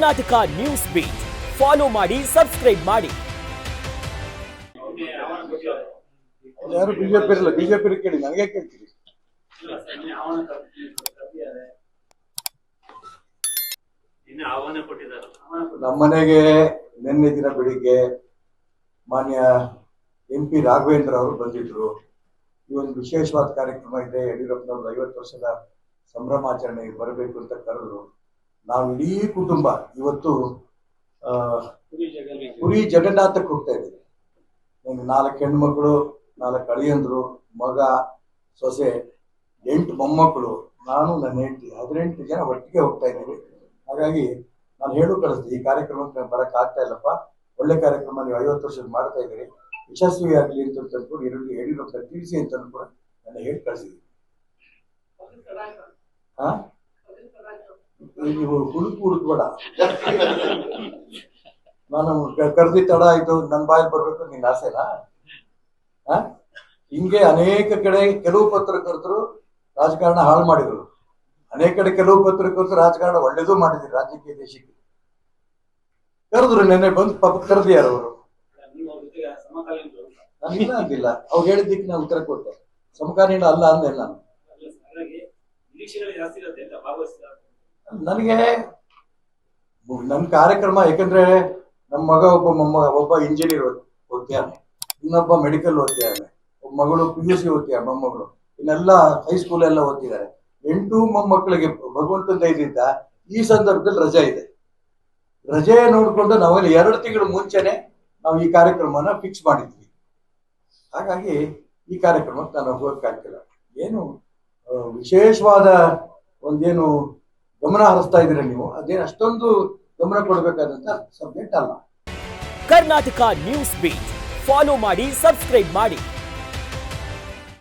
Karnataka news beet follow ಮಾಡಿ, subscribe ಮಾಡಿ. ಯಾರು ಬಿಜೆಪಿ ಇರಲ್ಲ, ಬಿಜೆಪಿ ಕೇಳಿ, ನನಗೆ ಕೇಳ್ತೀರಿ. ನಮ್ಮನೆಗೆ ನಿನ್ನೆ ದಿನ ಬೆಳಿಗ್ಗೆ ಮಾನ್ಯ MP ರಾಘವೇಂದ್ರ ಅವರು ಬಂದಿದ್ರು. ಈ ಒಂದು ವಿಶೇಷವಾದ ಕಾರ್ಯಕ್ರಮ ಇದೆ, ಯಡಿಯೂರಪ್ಪನವ್ರ 50 ವರ್ಷದ ಸಂಭ್ರಮಾಚರಣೆಗೆ ಬರಬೇಕು ಅಂತ ಕರೆದ್ರು. ನಾವು ಇಡೀ ಕುಟುಂಬ ಇವತ್ತು ಪುರಿ ಜಗನ್ನಾಥಕ್ಕೆ ಹೋಗ್ತಾ ಇದ್ದೀವಿ. ನಂಗೆ 4 ಹೆಣ್ಮಕ್ಳು, 4 ಅಳಿಯಂದ್ರು, ಮಗ, ಸೊಸೆ, 8 ಮೊಮ್ಮಕ್ಕಳು, ನಾನು ನನ್ನ ಹೆಂಡತಿ, 18 ಜನ ಒಟ್ಟಿಗೆ ಹೋಗ್ತಾ ಇದ್ದೀವಿ. ಹಾಗಾಗಿ ನಾನು ಕಳಿಸ್ತೀನಿ, ಈ ಕಾರ್ಯಕ್ರಮಕ್ಕೆ ಬರಕ್ ಆಗ್ತಾ ಇಲ್ಲಪ್ಪ, ಒಳ್ಳೆ ಕಾರ್ಯಕ್ರಮ ನೀವು 50 ವರ್ಷದ ಮಾಡ್ತಾ ಇದ್ದೀರಿ, ಯಶಸ್ವಿ ಆಗಲಿ ಅಂತ ತಂದ್ಕೊಂಡು ಯಡಿಯೂರಪ್ಪ ತಿಳಿಸಿ ಅಂತ ಕೂಡ ನನ್ನ ಕಳಿಸಿದ್ದೀನಿ. ನೀವು ಹುಡುಕ್ಬೇಡ, ನಾನು ಕರೆದಿ ತಡ ಆಯ್ತು, ನನ್ನ ಬಾಯಲ್ಲಿ ಬರ್ಬೇಕು ನಿನ್ನ ಆಸೆನಾ? ಹಿಂಗೆ ಅನೇಕ ಕಡೆ ಕೆಲವು ಪತ್ರಕರ್ತರು ರಾಜಕಾರಣ ಹಾಳು ಮಾಡಿದ್ರು, ಅನೇಕ ಕಡೆ ಕೆಲವು ಪತ್ರಕರ್ತರು ರಾಜಕಾರಣ ಒಳ್ಳೇದು ಮಾಡಿದ್ರು, ರಾಜ್ಯಕ್ಕೆ ದೇಶಕ್ಕೆ ಕರೆದ್ರು. ನೆನ್ನೆ ಬಂದು ಪಾಪ ಕರೆದಿ ಯಾರು ಅವರು? ನಾನಿಲ್ಲ ಅಂದಿಲ್ಲ, ಅವ್ರು ಹೇಳಿದ್ದಕ್ಕೆ ನಾನು ಉತ್ತರ ಕೊಟ್ಟೆ. ಸಮಕಾಲೀನ ಅಲ್ಲ ಅಂದೆ ನಾನು. ನನಗೆ ನನ್ನ ಕಾರ್ಯಕ್ರಮ, ಯಾಕಂದ್ರೆ ನಮ್ಮ ಮಗ ಒಬ್ಬ ಇಂಜಿನಿಯರ್ ಓದ್ತಿಯಾನೆ, ಇನ್ನೊಬ್ಬ ಮೆಡಿಕಲ್ ಓದ್ತಿಯಾನೆ, ಒಬ್ಬ ಮಗಳು PUC ಓದ್ತಿಯಾನೆ, ಮೊಮ್ಮಗಳು ಇನ್ನೆಲ್ಲ ಹೈಸ್ಕೂಲ್ ಎಲ್ಲ ಓದ್ತಿದ್ದಾರೆ. 8 ಮೊಮ್ಮಕ್ಕಳಿಗೆ ಭಗವಂತನ ದಯದಿಂದ ಈ ಸಂದರ್ಭದಲ್ಲಿ ರಜೆ ಇದೆ. ರಜೆ ನೋಡ್ಕೊಂಡು ನಾವಲ್ಲಿ 2 ತಿಂಗಳು ಮುಂಚೆನೆ ನಾವು ಈ ಕಾರ್ಯಕ್ರಮನ ಫಿಕ್ಸ್ ಮಾಡಿದ್ವಿ. ಹಾಗಾಗಿ ಈ ಕಾರ್ಯಕ್ರಮಕ್ಕೆ ನಾನು ಹೋಗಕ್ಕಾಗ್ತಿಲ್ಲ. ಏನು ವಿಶೇಷವಾದ ಒಂದೇನು ಗಮನ ಹರಿಸ್ತಾ ಇದ್ದೀರ ನೀವು, ಅದೇನು ಅಷ್ಟೊಂದು ಗಮನ ಕೊಡಬೇಕಾದಂತ ಸಬ್ಜೆಕ್ಟ್ ಅಲ್ಲ. ಕರ್ನಾಟಕ ನ್ಯೂಸ್ ಬೀಟ್ ಫಾಲೋ ಮಾಡಿ, ಸಬ್ಸ್ಕ್ರೈಬ್ ಮಾಡಿ.